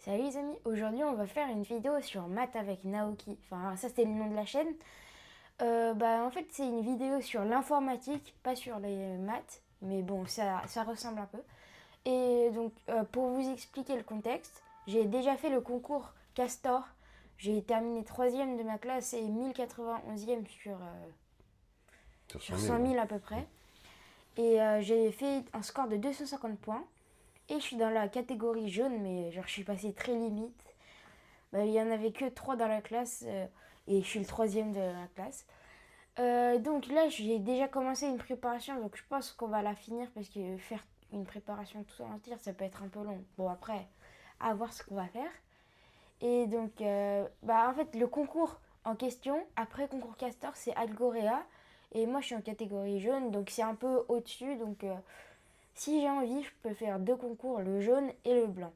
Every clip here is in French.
Salut les amis, aujourd'hui on va faire une vidéo sur maths avec Naoki. Enfin ça c'était le nom de la chaîne. En fait c'est une vidéo sur l'informatique, pas sur les maths. Mais bon ça ressemble un peu. Et donc pour vous expliquer le contexte, j'ai déjà fait le concours Castor. J'ai terminé 3e de ma classe et 1091e sur 100 000 à peu près. Et j'ai fait un score de 250 points. Et je suis dans la catégorie jaune, mais genre je suis passé très limite. Il y en avait que 3 dans la classe et je suis le 3e de la classe. Donc là, j'ai déjà commencé une préparation, donc je pense qu'on va la finir parce que faire une préparation tout entière, ça peut être un peu long. Bon, après, à voir ce qu'on va faire. Et donc, en fait, le concours en question, après concours Castor, c'est Algorea. Et moi, je suis en catégorie jaune, donc c'est un peu au-dessus. Donc, si j'ai envie, je peux faire 2 concours, le jaune et le blanc.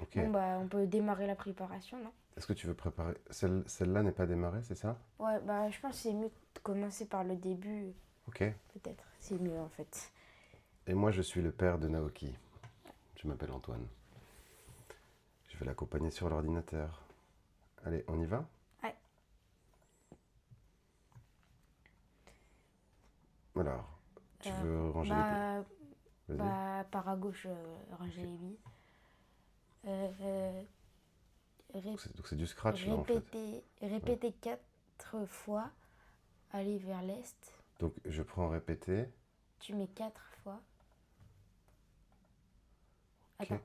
Ok. Bon, on peut démarrer la préparation, non? Est-ce que tu veux préparer... Celle-là n'est pas démarrée, c'est ça? Ouais, je pense que c'est mieux de commencer par le début, Ok. peut-être. C'est mieux, en fait. Et moi, je suis le père de Naoki. Je m'appelle Antoine. Je vais l'accompagner sur l'ordinateur. Allez, on y va? Ouais. Alors, tu veux ranger les billes? Vas-y. Par à gauche, ranger Ok. les billes. Euh, Donc c'est du scratch là en fait. Ouais. répéter 4 fois, aller vers l'est. Donc je prends répéter. Tu mets 4 fois. Ok. Attends.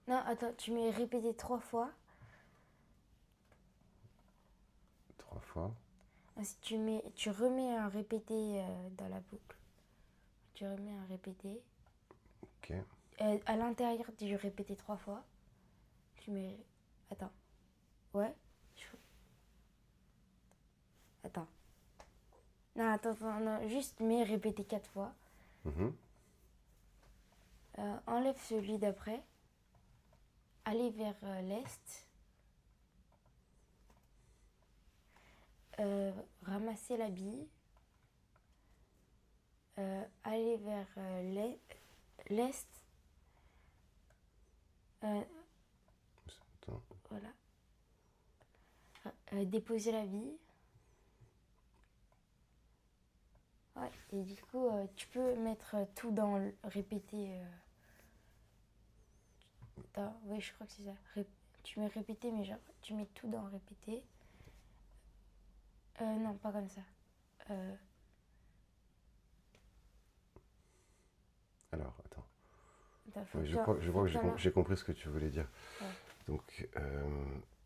Non, attends, tu mets répéter 3 fois. 3 fois. Ensuite, tu remets un répété dans la boucle. Tu remets un répété. Ok. À l'intérieur du répéter 3 fois, tu mets. Attends. Ouais. Attends. Non, attends, non, juste mets répéter 4 fois. Mhm. Enlève celui d'après. Allez vers l'est. Ramasser la bille. Aller vers l'est. Attends. Voilà. Déposer la bille. Ouais, et du coup, tu peux mettre tout dans le répéter. Oui, je crois que c'est ça. Tu mets répéter, mais genre, tu mets tout dans répéter. Non, pas comme ça. Alors, attends. Faut Oui, que je crois que t'en j'ai compris ce que tu voulais dire. Ouais. Donc,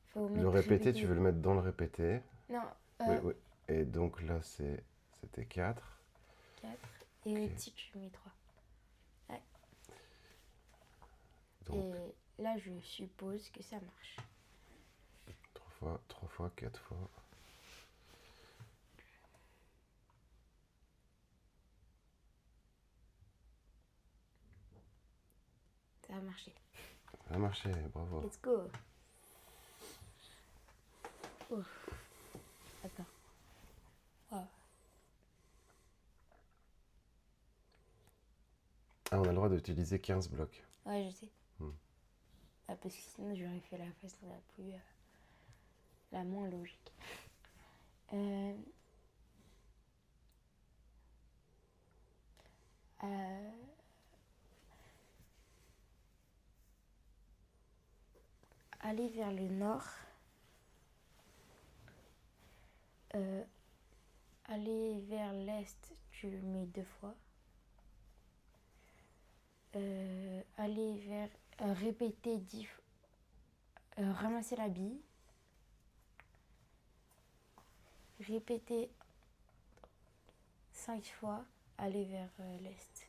Faut le mettre répéter, tu répéter. veux le mettre dans le répété. Non, Oui, oui. Et donc là, c'était 4. 4. Et Ok. au-dessus, tu mets 3. Ouais. Donc, Et là, je suppose que ça marche. 3 fois, 4 fois. Ça a marché. Ça a marché, bravo. Let's go. Oh, attends. Oh. Ah, on a le droit d'utiliser 15 blocs. Ouais, je sais. Hmm. Parce que sinon, j'aurais fait la face la moins logique. Euh, euh, aller vers le nord. Aller vers l'est, tu le mets 2 fois. Aller vers. Répéter 10 fois. Ramasser la bille. Répéter 5 fois. Aller vers l'est.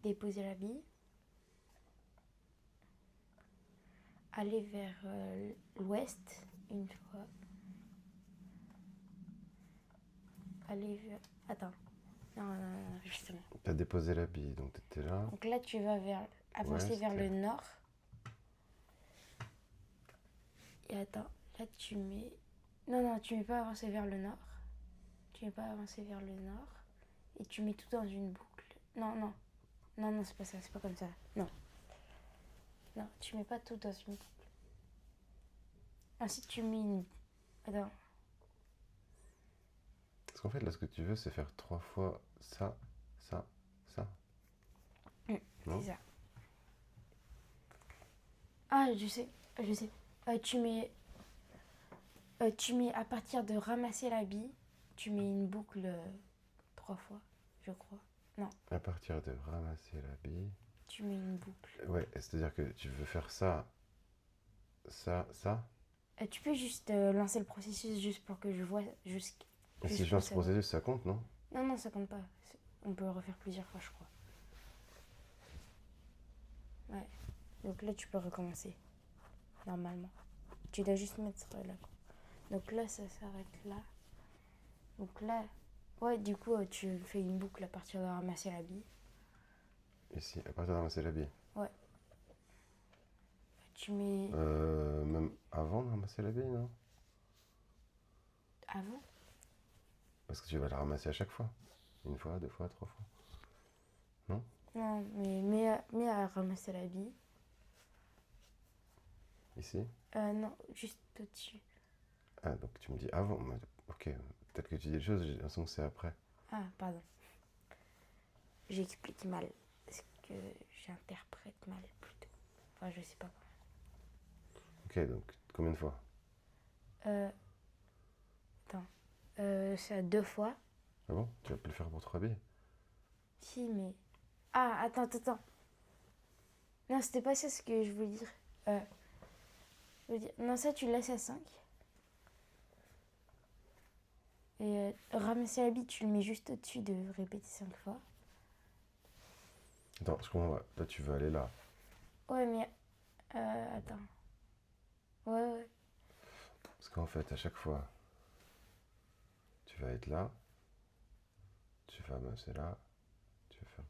Déposer la bille. Aller vers l'ouest une fois. Aller vers. Attends. Non, justement. T'as déposé la bille, donc t'étais là. Donc là, tu vas avancer Ouest. vers le nord. Et attends, là, tu mets. Non, tu mets pas avancer vers le nord. Tu mets pas avancer vers le nord. Et tu mets tout dans une boucle. Non. Non, non, c'est pas ça, c'est pas comme ça. Non. Non, tu mets pas tout dans une boucle. Ensuite, tu mets une... Attends. Parce qu'en fait, là, ce que tu veux, c'est faire 3 fois ça, ça, ça. Non? C'est ça. Ah, je sais, je sais. Tu mets à partir de ramasser l'habit, tu mets une boucle 3 fois, je crois. Non, À partir de ramasser l'habit. tu mets une boucle. Ouais, c'est-à-dire que tu veux faire ça, ça, ça. Tu peux juste lancer le processus juste pour que je vois juste. Et juste si je pour lance ce savoir. processus, ça compte, non? Non, non, ça compte pas. On peut le refaire plusieurs fois, je crois. Ouais. Donc là, tu peux recommencer. Normalement. Tu dois juste mettre là. Donc là, ça s'arrête là. Donc là, ouais, du coup, tu fais une boucle à partir de ramasser l'habit. Ici, à partir de ramasser l'habit. Ouais. Tu mets Même avant de ramasser l'habit, non? avant. Parce que tu vas le ramasser à chaque fois. 1 fois, 2 fois, 3 fois. Non? Non, mais mets à ramasser l'habit. Ici? Non, juste au-dessus. Ah, donc tu me dis avant. Ok, peut-être que tu dis les choses, j'ai l'impression que c'est après. Ah, pardon. J'explique mal. Est-ce que j'interprète mal plutôt? Enfin, je sais pas. Ok, donc combien de fois? Attends. C'est à 2 fois. Ah bon? Tu vas plus le faire pour 3 billes? Si, mais... Ah, attends. Non, c'était pas ça ce que je voulais dire. Non, ça, tu le laisses à 5. Et ramasser l'habit, tu le mets juste au-dessus de répéter 5 fois. Attends, je comprends pas. Là, tu veux aller là. Ouais, mais... attends. Ouais. Parce qu'en fait, à chaque fois, tu vas être là. Tu vas ramasser là. Tu vas faire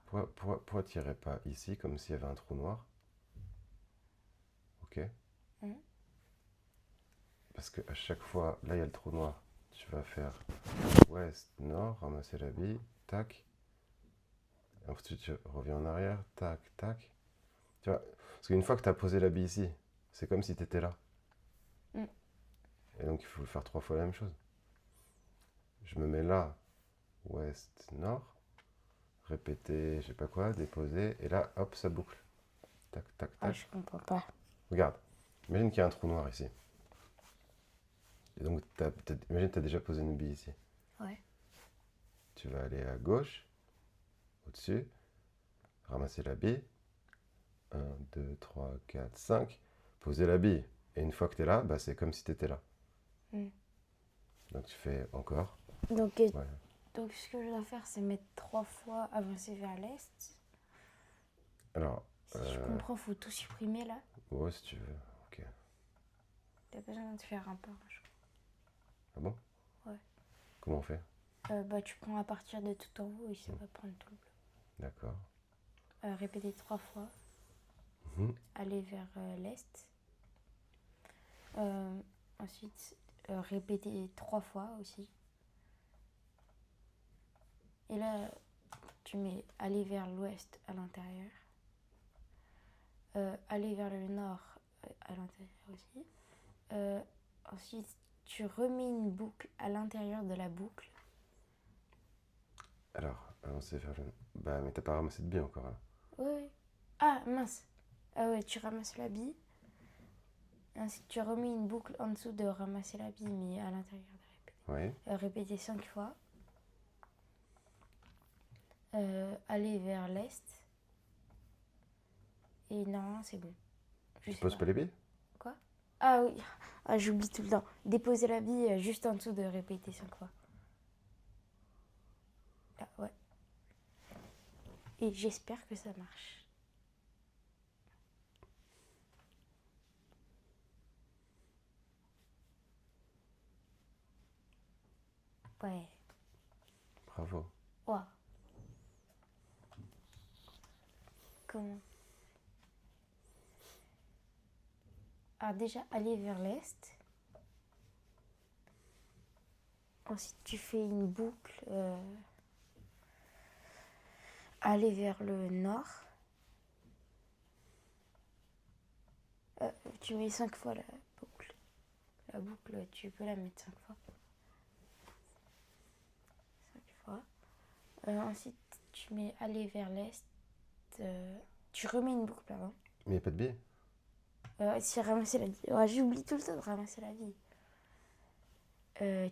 quoi? Pourquoi tu n'irais pas ici, comme s'il y avait un trou noir? Ok? Parce qu'à chaque fois, là, il y a le trou noir. Tu vas faire ouest, nord, ramasser la bille, tac. Ensuite, tu reviens en arrière, tac, tac. Tu vois, parce qu'une fois que tu as posé la bille ici, c'est comme si tu étais là. Et donc, il faut faire 3 fois la même chose. Je me mets là, ouest, nord, répéter, je sais pas quoi, déposer, et là, hop, ça boucle. Tac, tac, Ah, tac. je comprends pas. Regarde, imagine qu'il y a un trou noir ici. Et donc, imagine que tu as déjà posé une bille ici. Ouais. Tu vas aller à gauche, au-dessus, ramasser la bille. 1, 2, 3, 4, 5. Poser la bille. Et une fois que tu es là, bah, c'est comme si tu étais là. Donc tu fais encore. Donc, Ouais. donc, ce que je dois faire, c'est mettre 3 fois avancer vers l'est. Alors. Si je comprends, faut tout supprimer là. Ouais, si tu veux. Ok. T'as besoin de faire un peu. Ah bon? Ouais. Comment on fait? Bah, tu prends à partir de tout en haut et ça va prendre tout le bloc. D'accord. Répéter 3 fois. Aller vers l'est. Ensuite, répéter 3 fois aussi. Et là, tu mets aller vers l'ouest à l'intérieur. Aller vers le nord à l'intérieur aussi. Ensuite, tu remets une boucle à l'intérieur de la boucle. Alors, avancer vers le. Bah, mais t'as pas ramassé de bille encore là. Oui. Ah, mince. Ah ouais, tu ramasses la bille. Ensuite, tu remets une boucle en dessous de ramasser la bille, mais à l'intérieur de répéter. Oui. Répéter 5 fois. Aller vers l'est. Et non, c'est bon. Tu poses pas les billes? Quoi? Ah oui. Ah, j'oublie tout le temps. Déposer la bille juste en dessous de répéter 5 fois. Là, ouais. Et j'espère que ça marche. Ouais. Bravo. Wow. Comment? Alors déjà, aller vers l'est. Ensuite, tu fais une boucle aller vers le nord. Tu mets 5 fois la boucle. La boucle, tu peux la mettre 5 fois. 5 fois. Ensuite, tu mets aller vers l'est. Tu remets une boucle avant. Mais il n'y a pas de billet. Si ramasser la vie. Ouais, j'oublie tout le temps de ramasser la vie.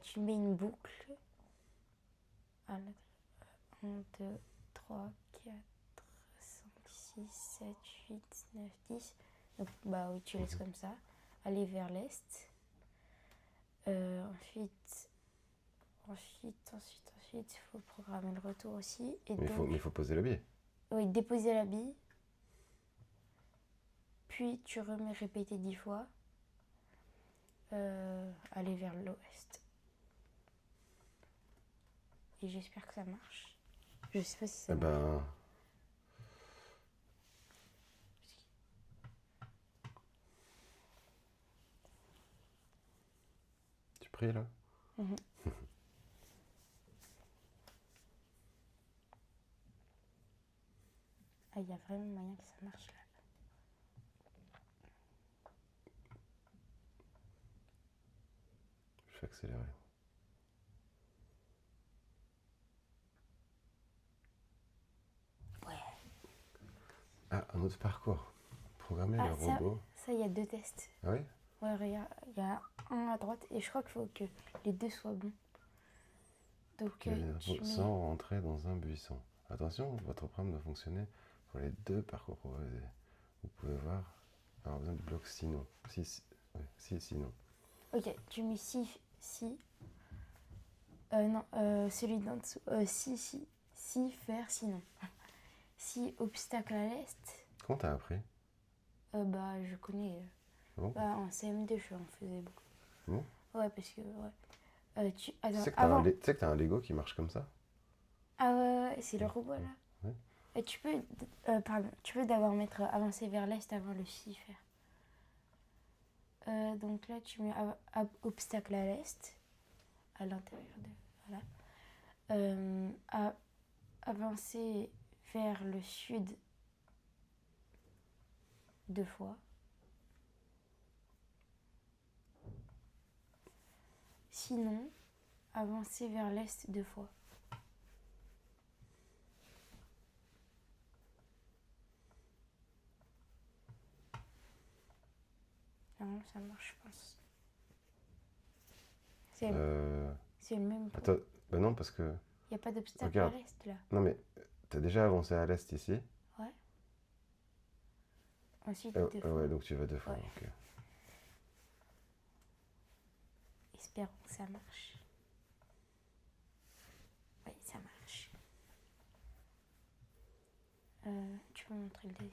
Tu mets une boucle. 1, 2, 3, 4, 5, 6, 7, 8, 9, 10. Donc, bah oui, tu laisses comme ça. Aller vers l'est. Ensuite, il faut programmer le retour aussi. Et Mais donc, il faut poser le billet. oui, déposer la bille. Puis, tu remets répéter 10 fois. Aller vers l'ouest. Et j'espère que ça marche. Je sais pas si ça Eh marche. ben, tu pries là? Mhm. Ah, il y a vraiment moyen que ça marche là. Je vais accélérer. Ouais. Ah, un autre parcours. Programmer Ah, le robot. ça, il y a 2 tests. Ah oui? Ouais, regarde, il y a un à droite et je crois qu'il faut que les 2 soient bons. Donc, tu mets... Sans rentrer dans un buisson. Attention, votre programme doit fonctionner pour les 2 parcours proposés. Vous pouvez voir avoir besoin du bloc sinon. Si, sinon. Ok, tu mets si. Non, celui d'en dessous. Si, faire, sinon. Si, obstacle à l'est. Comment t'as appris? Bah, je connais. Bon. Bah, en CM2, je en faisais beaucoup. Bon. Ouais, parce que. Ouais. Tu sais que avant... t'as un Lego qui marche comme ça? Ah ouais, c'est le robot là. Ouais. Et tu peux d'abord mettre avancer vers l'est avant le si faire. Donc là, tu mets obstacle à l'est, à l'intérieur de. Voilà. Avancer vers le sud 2 fois. Sinon, avancer vers l'est 2 fois. Non, ça marche, je pense. C'est le même point. Attends, bah non, parce que. Il n'y a pas d'obstacle Regarde. à l'est là. Non, mais t'as déjà avancé à l'est ici. Ouais. Ensuite, 2 fois. Ouais, donc tu vas 2 fois. Ouais. Ok. Espérons que ça marche. Oui, ça marche. Tu peux montrer le deuxième.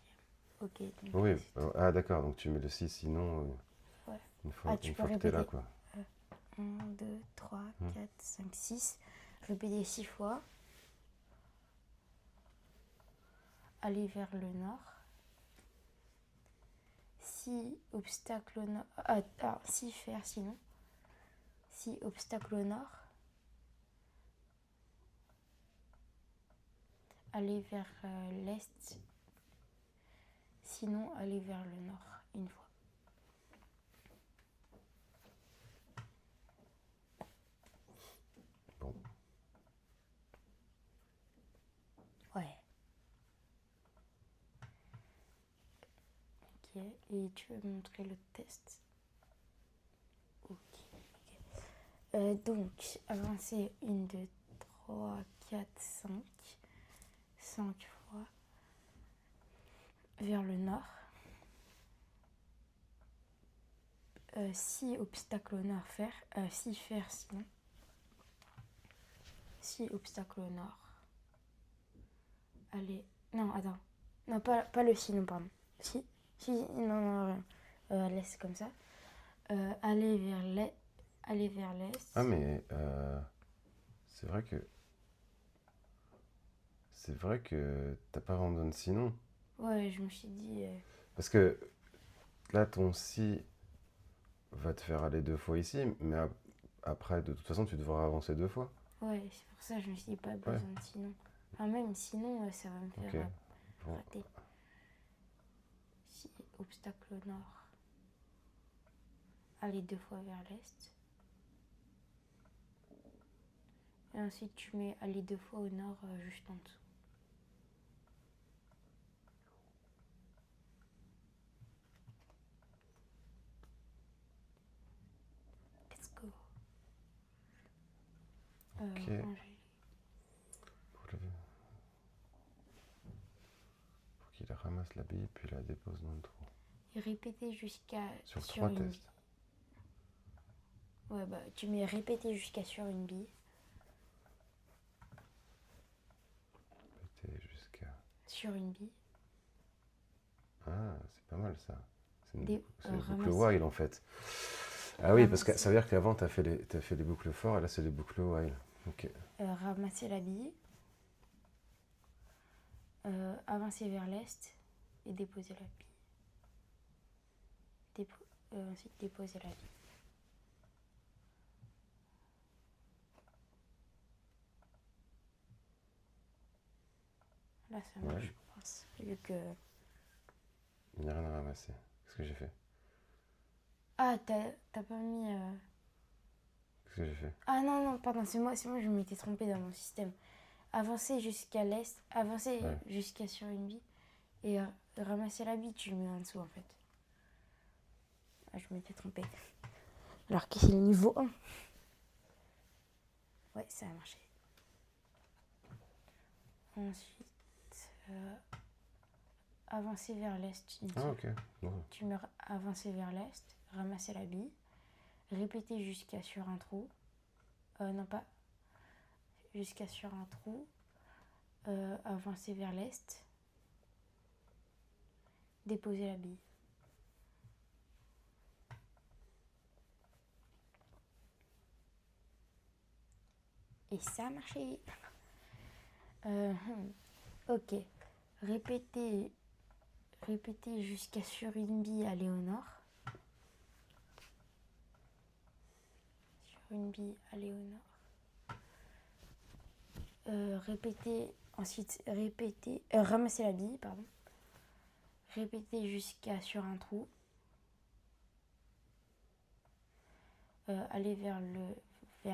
Ok. Donc Oui, là, ah d'accord, donc tu mets le 6 sinon. Ouais. Une fois, tu une peux fois que t'es là, répéter. quoi. 1, 2, 3, 4, 5, 6. Répéter 6 fois. Aller vers le nord. Si obstacle au nord. Si faire sinon. Si obstacle au nord. Aller vers l'est. Sinon, aller vers le nord une fois. Bon. Ouais. Ok. Et tu veux me montrer le test? Ok. Donc, avancer 1, 2, 3, 4, 5. 5 fois vers le nord. Si obstacle au nord, faire. Si faire, sinon. Si obstacle au nord. Allez. Non, attends. Non, pas le sinon, pardon. Si, non. Laisse comme ça. Aller vers l'est. Ah, mais c'est vrai que. C'est vrai que t'as pas vraiment besoin de sinon. Ouais, je me suis dit. Parce que là, ton si va te faire aller 2 fois ici, mais après, de toute façon, tu devras avancer 2 fois. Ouais, c'est pour ça que je me suis dit pas besoin de sinon. Enfin, même sinon, ça va me Ok. faire Bon. rater. Si, obstacle au nord. Aller 2 fois vers l'est. Et ensuite, tu mets aller 2 fois au nord, juste en dessous. Let's go. Ok. Ranger. Pour qu'il ramasse la bille puis la dépose dans le trou. Et répéter jusqu'à Sur sur 3 une tests. bille. Ouais, bah, tu mets répéter jusqu'à sur une bille. Répéter jusqu'à. Sur une bille. Ah, c'est pas mal ça. C'est une Des- c'est les boucles ramasser. while en fait. Ah oui, parce que Ramasser. ça veut dire qu'avant t'as fait les boucles for et là c'est les boucles while. Ok. Ramasser la bille. Avancer vers l'est et déposer la bille. Ensuite déposer la bille. Là, ça marche, Ouais. je pense. Vu que... Il n'y a rien à ramasser. Qu'est-ce que j'ai fait? Ah, t'as pas mis... Qu'est-ce que j'ai fait? Ah non, non, pardon, c'est moi, je m'étais trompée dans mon système. Avancer jusqu'à l'est, avancer Ouais. jusqu'à sur une bille et ramasser la bille, tu le mets en dessous en fait. Ah, je m'étais trompée. Alors que c'est le niveau 1. Ouais, ça a marché. Ensuite, avancer vers l'est. Ah ok. Bon. Tu mets avancer vers l'est, ramasser la bille, répéter jusqu'à sur un trou. Non, pas jusqu'à sur un trou. Avancer vers l'est, déposer la bille. Et ça a marché. Ok. Répéter jusqu'à sur une bille, aller au nord. Sur une bille, aller au nord. Ramasser la bille, pardon. Répéter jusqu'à sur un trou. Aller vers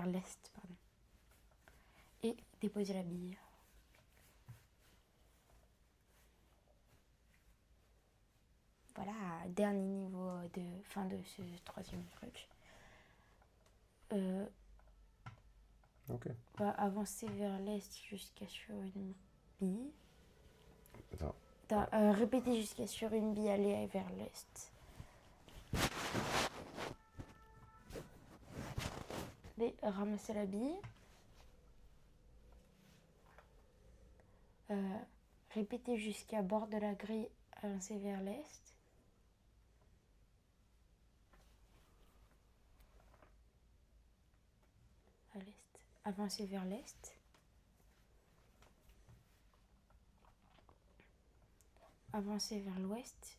l'est, pardon. Et déposer la bille. Voilà, dernier niveau de fin de ce 3e truc. Ok. Avancer vers l'est jusqu'à sur une bille. Attends. Répéter jusqu'à sur une bille, aller vers l'est. Ramasser la bille. Répéter jusqu'à bord de la grille, avancer vers l'est. À l'est. Avancer vers l'est. Avancer vers l'ouest.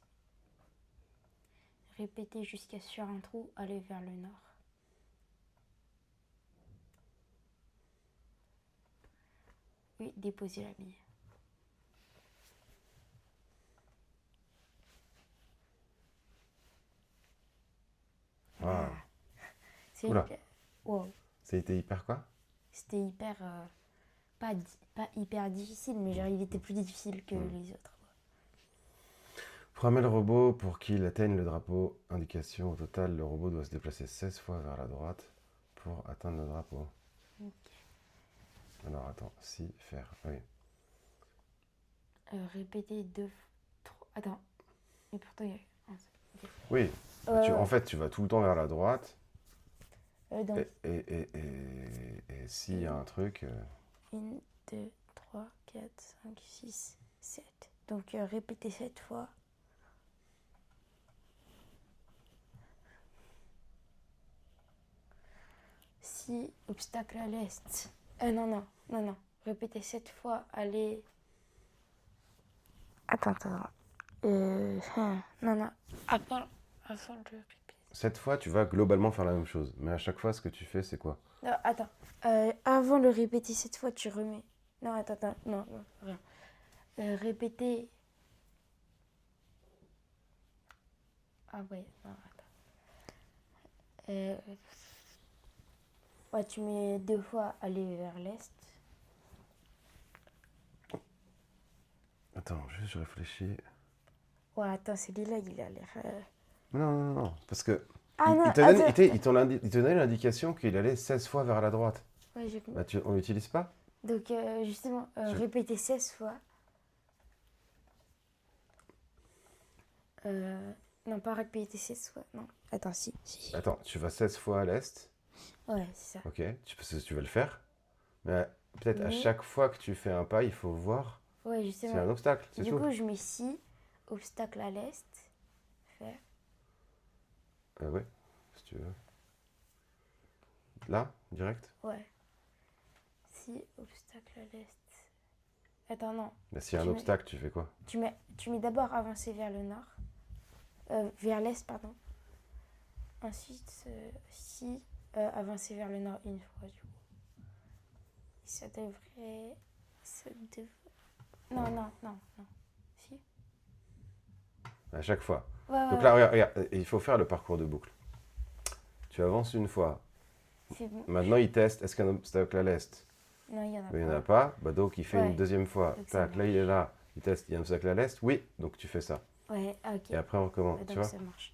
Répéter jusqu'à sur un trou, aller vers le nord. Oui, déposer la bille. Ah. C'est Oula. wow. C'était hyper quoi? C'était hyper... pas hyper difficile, mais genre il était plus difficile que les autres. Programmer le robot pour qu'il atteigne le drapeau. Indication au total, le robot doit se déplacer 16 fois vers la droite pour atteindre le drapeau. Ok. Alors attends, si, faire, oui. Répéter 2... Attends. Et pourtant il y a... Oui, en fait tu vas tout le temps vers la droite donc, et s'il y a un truc... 1, 2, 3, 4, 5, 6, 7. Donc répéter 7 fois. Si obstacle à l'est. Non. Répéter 7 fois, aller... Attends. Non. Avant de répéter. 7 fois tu vas globalement faire la même chose, mais à chaque fois ce que tu fais c'est quoi? Non, attends. Avant de répéter 7 fois, tu remets. Non, attends, non, non, rien. Répéter. Ah ouais, non, attends. Euh, ouais, tu mets 2 fois aller vers l'est. Attends, juste je réfléchis. Ouais, attends, celui-là, il a l'air. Non, non, non, parce que Ah non, il te donne, attends. il te donnait l'indication qu'il allait 16 fois vers la droite. Ouais, Bah, on l'utilise pas? donc, justement, Tu- répéter 16 fois. Non, pas répéter 16 fois. Non, attends, si. Attends, tu vas 16 fois à l'est. Ouais, c'est ça. Ok, tu vas le faire. Mais peut-être à Mais, chaque fois que tu fais un pas, il faut voir ouais, s'il y a justement. un obstacle, c'est Du tout. coup, je mets si, obstacle à l'est. Faire. Ouais, si tu veux. Là, direct? Ouais. Si, obstacle à l'est. Attends, non. Bah, s'il y a un Tu mets, obstacle, tu fais quoi? tu mets d'abord avancer vers le nord. Vers l'est, pardon. Ensuite, si, avancer vers le nord une fois, du coup. Ça devrait. Ça devrait. Non, non, non, non. Si. À chaque fois. Ouais, ouais, Donc ouais. là, regarde, il faut faire le parcours de boucle. Tu avances une fois. C'est bon. Maintenant, il teste, est-ce qu'il y a un obstacle à l'est? Non, il y en a Mais il n'y en pas. a pas. Bah, donc, il fait une Ouais, deuxième fois. donc ça Tac, là, il est là. Il teste, il y a un obstacle à l'est? Oui. Donc, tu fais ça. ouais, ah, ok. Et après, on recommence. Ouais, Tu donc vois? ça marche.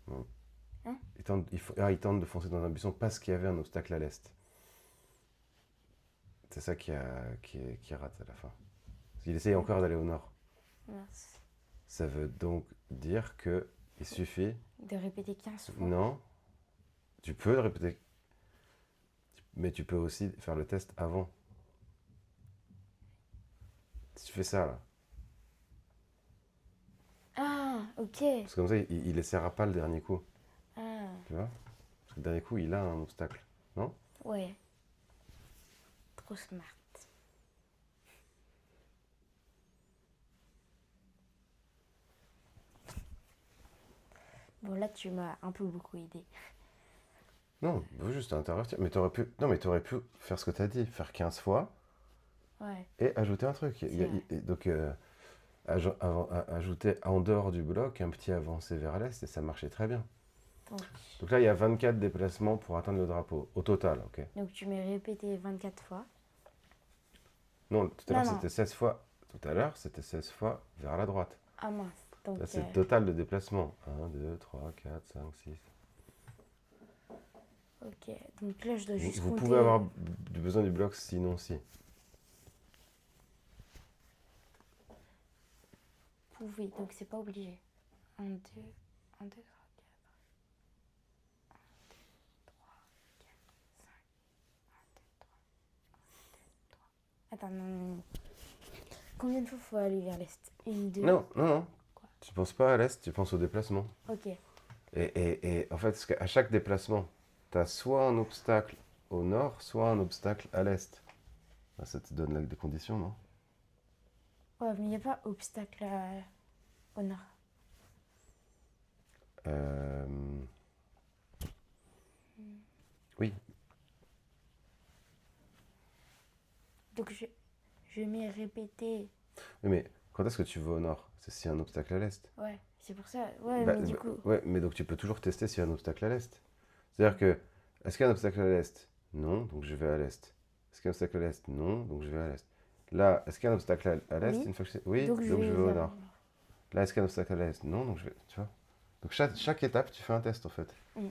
Bon. Hein? Il tente de foncer dans un buisson parce qu'il y avait un obstacle à l'est. C'est ça qui rate à la fin. Il essaye encore d'aller au nord. Mince. Ça veut donc dire que il suffit. De répéter 15 fois. Non, tu peux le répéter, mais tu peux aussi faire le test avant. Si tu fais ça là, Ah, ok. parce que comme ça, il essaiera pas le dernier coup, Ah, tu vois? Parce que le dernier coup, il a un obstacle, non? ouais. Trop smart. Bon, là, tu m'as un peu beaucoup aidé. Non, faut juste intervertir. Mais t'aurais pu, non, mais t'aurais pu faire ce que t'as dit, faire 15 fois Ouais, et ajouter un truc. c'est vrai. Donc, ajouter en dehors du bloc un petit avancé vers l'est et ça marchait très bien. Donc, Donc là, il y a 24 déplacements pour atteindre le drapeau, au total, ok? donc tu m'as répété 24 fois. Non, tout à Non, l'heure, non. c'était 16 fois. Tout à l'heure, c'était 16 fois vers la droite. Ah mince. Donc, Là, c'est le total de déplacements. 1, 2, 3, 4, 5, 6. ok. Donc là, je dois Vous, juste vous compter. pouvez avoir besoin du bloc, sinon si. Pouvez, donc c'est pas obligé. 1, 2, 1, 2, 3, 4. Attends, non, non, non. Combien de fois faut aller vers l'est? Une, deux. Non, non, non. Quoi? Tu penses pas à l'est, tu penses au déplacement. Ok. Et en fait, parce qu'à chaque déplacement, tu as soit un obstacle au nord, soit un obstacle à l'est. Ah, ça te donne là des conditions, non? Ouais, mais il n'y a pas obstacle au nord. Euh, Oui, Donc je mets répéter. oui, mais quand est-ce que tu vas au nord? C'est s'il y a un obstacle à l'est. Ouais, c'est pour ça. Ouais, Bah, mais du coup. ouais, mais donc tu peux toujours tester s'il y a un obstacle à l'est. C'est-à-dire que, est-ce qu'il y a un obstacle à l'est? Non, donc je vais à l'est. Est-ce qu'il y a un obstacle à l'est? Non, donc je vais à l'est. Là, est-ce qu'il y a un obstacle à l'est Oui. une fois que Oui, Donc je donc je vais vais au vers le nord. nord. Là, est-ce qu'il y a un obstacle à l'est? Non, donc je vais. Tu vois? Donc chaque étape, tu fais un test en fait. Mm.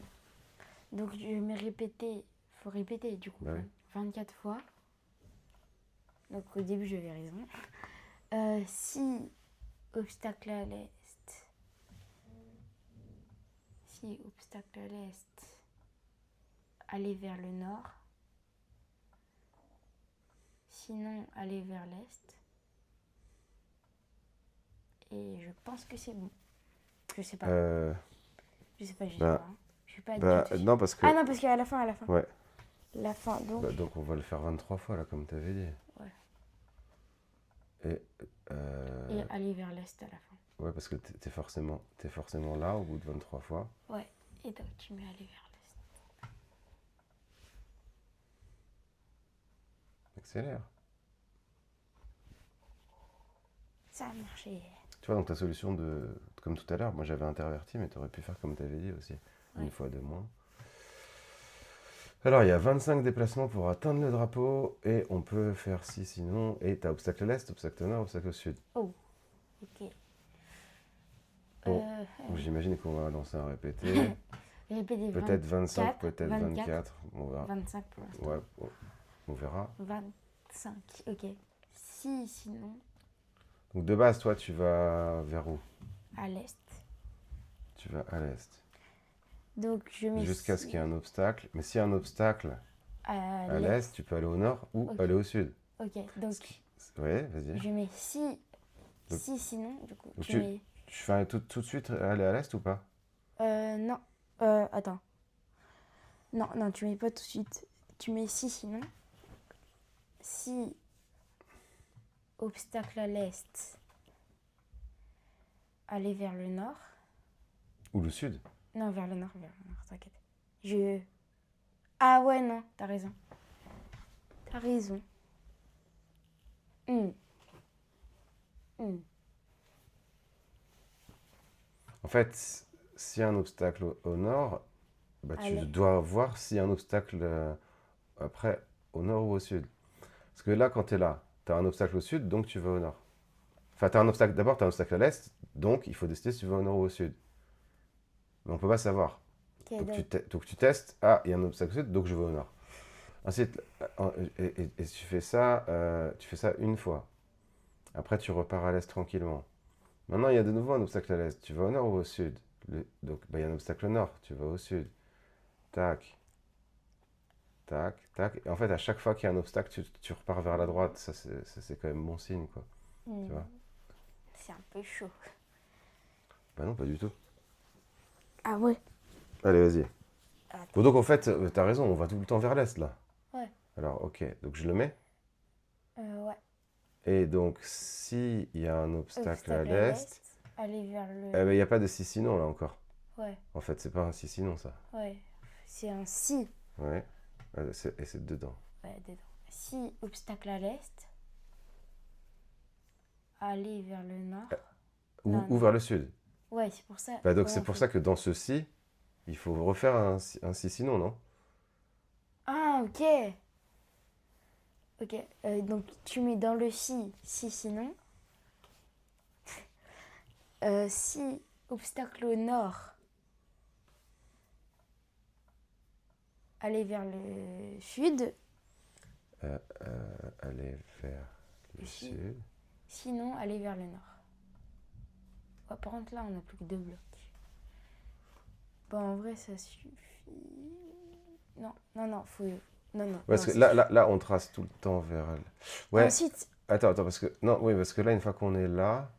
Donc je mets répéter. Faut répéter du coup. Bah oui. 24 fois. Donc au début j'avais raison. Si obstacle à l'est. Si obstacle à l'est. Aller vers le nord. Sinon aller vers l'est. Et je pense que c'est bon. Je sais pas. Je sais pas, je sais Bah, pas. Hein. Je suis pas bah, du tout sûre. non, parce que. Ah non, parce qu'à la fin, Ouais. La fin, donc. Bah, donc on va le faire 23 fois là, comme tu avais dit. Ouais. Et. Et aller vers l'est à la fin. Ouais, parce que t'es forcément là au bout de 23 fois. Ouais. Et donc tu mets aller vers l'est. Accélère. Ça a marché. Tu vois, donc ta solution comme tout à l'heure, moi j'avais interverti, mais tu aurais pu faire comme tu avais dit aussi. Ouais. Une fois de moins. Alors, il y a 25 déplacements pour atteindre le drapeau, et on peut faire 6 sinon. Et tu as obstacle à l'est, obstacle au nord, obstacle au sud. Oh, ok. Bon, donc j'imagine qu'on va lancer un répété. Répétez Peut-être 25, 24, peut-être 24. On verra. 25 pour l'instant. Ouais, on verra. 25, ok. Si, sinon, Donc de base, toi, tu vas vers où? à l'est. Tu vas à l'est. Donc je mets Jusqu'à ce qu'il y ait un obstacle. Mais s'il y a un obstacle à l'est, tu peux aller au nord ou Ok. aller au sud. Ok, donc Ouais, vas-y. je mets si, Donc- si sinon, du coup, donc tu mets... Tu fais tout de suite aller à l'est ou pas? Non, attends. Non, non, tu mets pas tout de suite. Tu mets si sinon. Si, obstacle à l'est, aller vers le nord. Ou le sud? Non, vers le nord, t'inquiète. Ah ouais, non, t'as raison. T'as raison. En fait, s'il y a un obstacle au nord, bah, tu Allez. dois voir s'il y a un obstacle après au nord ou au sud. Parce que là, quand tu es là, tu as un obstacle au sud, donc tu vas au nord. Enfin, d'abord, tu as un obstacle à l'est, donc il faut décider si tu vas au nord ou au sud. Mais on ne peut pas savoir. Ok, Donc tu testes, ah, il y a un obstacle au sud, donc je vais au nord. Ensuite, et tu fais ça une fois. Après, tu repars à l'est tranquillement. Maintenant, il y a de nouveau un obstacle à l'est. Tu vas au nord ou au sud? Donc, bah, il y a un obstacle au nord, tu vas au sud. Tac, tac, tac. Et en fait, à chaque fois qu'il y a un obstacle, tu repars vers la droite. Ça, c'est quand même bon signe, quoi. Tu vois? c'est un peu chaud. Bah non, pas du tout. Ah ouais? Allez, vas-y. Attends. Bon, donc en fait, t'as raison, on va tout le temps vers l'est, là. Ouais. Alors, ok, donc je le mets. Ouais. Et donc, s'il y a un obstacle à l'est, aller vers le... eh ben, il n'y a pas de si sinon, là, encore. Ouais, En fait, c'est pas un si sinon, ça. ouais. C'est un si. Ouais. Et c'est dedans. Ouais, dedans. Si, obstacle à l'est, aller vers le nord. Non, Ou non. vers le sud. Ouais, c'est pour ça. Bah, donc, Comment c'est on pour fait? ça que dans ce si, il faut refaire un si sinon, non? Ah, ok. Ok, donc tu mets dans le si, si sinon. Si, obstacle au nord, aller vers le sud. Aller vers le sud. Sinon, aller vers le nord. Ouais, par contre, là, on n'a plus que 2 blocs. Bon, en vrai, ça suffit. Non, non, non, faut... Non, non. Parce non, que là, on trace tout le temps vers... Ouais. Ensuite... Attends, parce que... Non, oui, parce que là, une fois qu'on est là...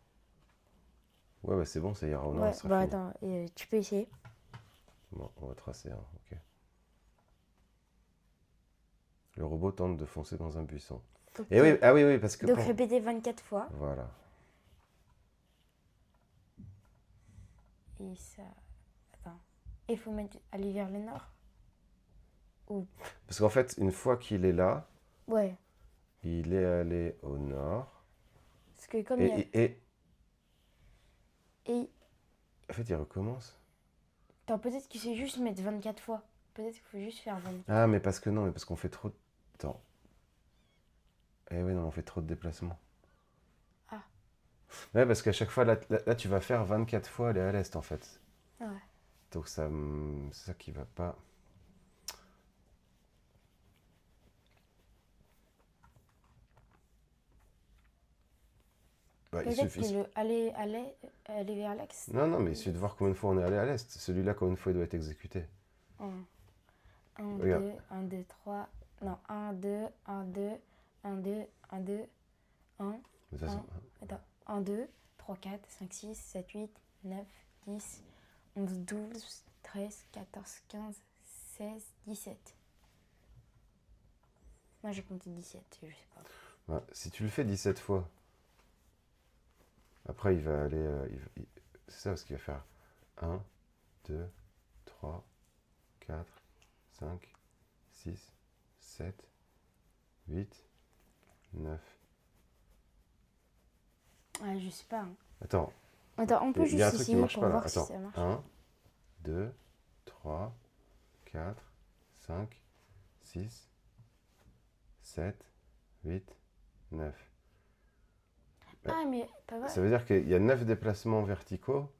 Ouais, bah c'est bon, ça ira au nord, Ouais, ça sera bah fini. attends, tu peux essayer. Bon, on va tracer un, ok. Le robot tente de foncer dans un buisson. Ok. Et oui, ah oui, oui, parce que... Donc répétez 24 fois. Voilà. Et ça... Attends. Il faut mettre aller vers le nord. Ou... Parce qu'en fait, une fois qu'il est là, Ouais. il est allé au nord. Parce que comme il y a... Et Et... en fait, il recommence. Attends, peut-être qu'il sait juste mettre 24 fois. Peut-être qu'il faut juste faire 24. Ah, mais parce que non, mais parce qu'on fait trop de temps. Eh oui, non, on fait trop de déplacements. Ah. Ouais, parce qu'à chaque fois, là, tu vas faire 24 fois aller à l'est, en fait. Ouais. Donc ça, c'est ça qui va pas. Bah, il Peut-être suffit. que le aller vers l'axe. Non, non, mais il suffit de voir combien de fois on est allé à l'est. Celui-là, combien de fois il doit être exécuté. 1, Regarde. 2, 1, 2, 3. Non, 1, 2, 1, 2, 1, 2, 1, 2, 1. De toute façon, Attends, 1, 2, 3, 4, 5, 6, 7, 8, 9, 10, 11, 12, 13, 14, 15, 16, 17. Moi j'ai compté 17, je sais pas. bah, si tu le fais 17 fois, après il va aller. C'est ça, parce qu'il va faire 1, 2, 3, 4, 5, 6, 7, 8, 9. Ouais, je sais pas. Hein. Attends, Attends, on peut il y a un juste truc qui essayer marche pour pas là. voir si Attends, ça marche. 1, 2, 3, 4, 5, 6, 7, 8, 9. Ah, mais papa. Ça veut dire qu'il y a 9 déplacements verticaux,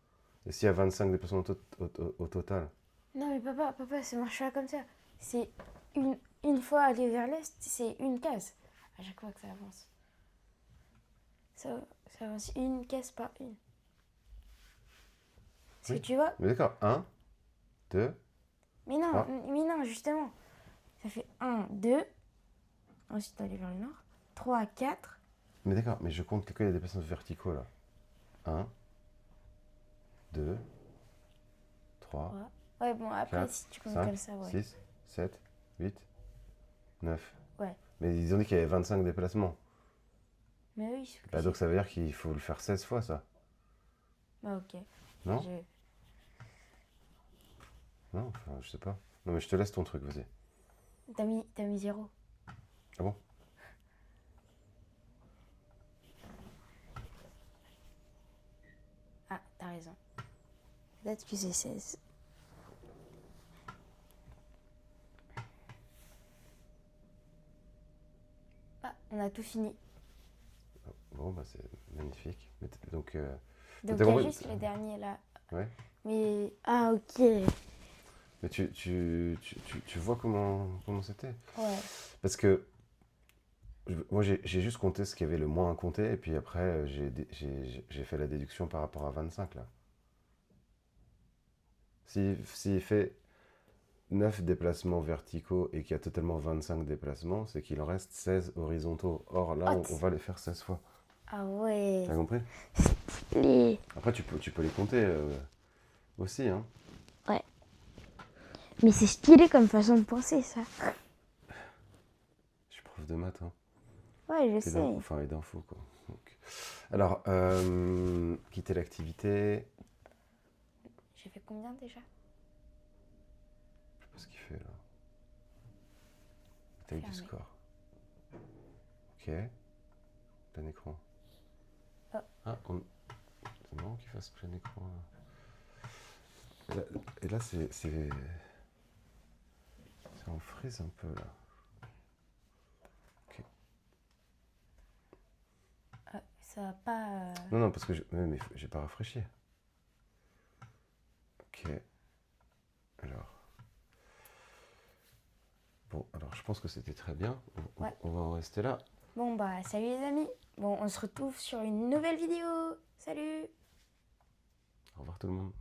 et s'il y a 25 déplacements au total. Non, mais papa, ça marche pas comme ça. C'est une fois aller vers l'est, c'est une case. À chaque fois que ça avance. Ça avance une case par une. Est-ce Oui. que tu vois? Mais d'accord, 1, 2, Mais non, 3. mais non, justement. Ça fait 1, 2. Ensuite, aller vers le nord. 3, 4. Mais d'accord, mais je compte que les déplacements verticaux là. 1, 2, 3, Ouais, bon, après, 4, si tu comptes 5, comme ça, ouais. 6, 7, 8, 9. Ouais. Mais ils ont dit qu'il y avait 25 déplacements. Mais oui. Bah, donc ça veut dire qu'il faut le faire 16 fois ça. Bah, ok. Non Je- Non, enfin, je sais pas. Non, mais je te laisse ton truc, vas-y. T'as mis 0. Ah bon? Ah, t'as raison. Peut-être que c'est 16. Ah, on a tout fini. Bon, bah c'est magnifique. Donc, Donc, t'as il y a compris? juste le dernier là. Ouais. Mais. Ah, ok. Mais tu vois comment c'était? Ouais. Parce que moi, j'ai juste compté ce qu'il y avait le moins à compter, et puis après, j'ai fait la déduction par rapport à 25 là. S'il fait 9 déplacements verticaux et qu'il y a totalement 25 déplacements, c'est qu'il en reste 16 horizontaux. Or là, Hot. on va les faire 16 fois. Ah ouais. T'as compris? Les... Après, tu peux les compter aussi, hein. Ouais. Mais c'est stylé comme façon de penser, ça. Je suis prof de maths, hein. Ouais, je Et sais. enfin, et d'infos, quoi. Donc, alors, quitter l'activité. J'ai fait combien déjà? Je sais pas ce qu'il fait là. Taille du Fermé. score. Ok. Plein écran. Oh. Ah, c'est marrant qu'il fasse plein écran. Là. Et là, c'est en frise un peu là. Ok. Ah, ça va pas. Non, parce que mais j'ai pas rafraîchi. Ok. Alors. Bon, alors je pense que c'était très bien. Ouais. On va en rester là. Bon, bah, salut les amis. Bon, on se retrouve sur une nouvelle vidéo. Salut! Au revoir tout le monde.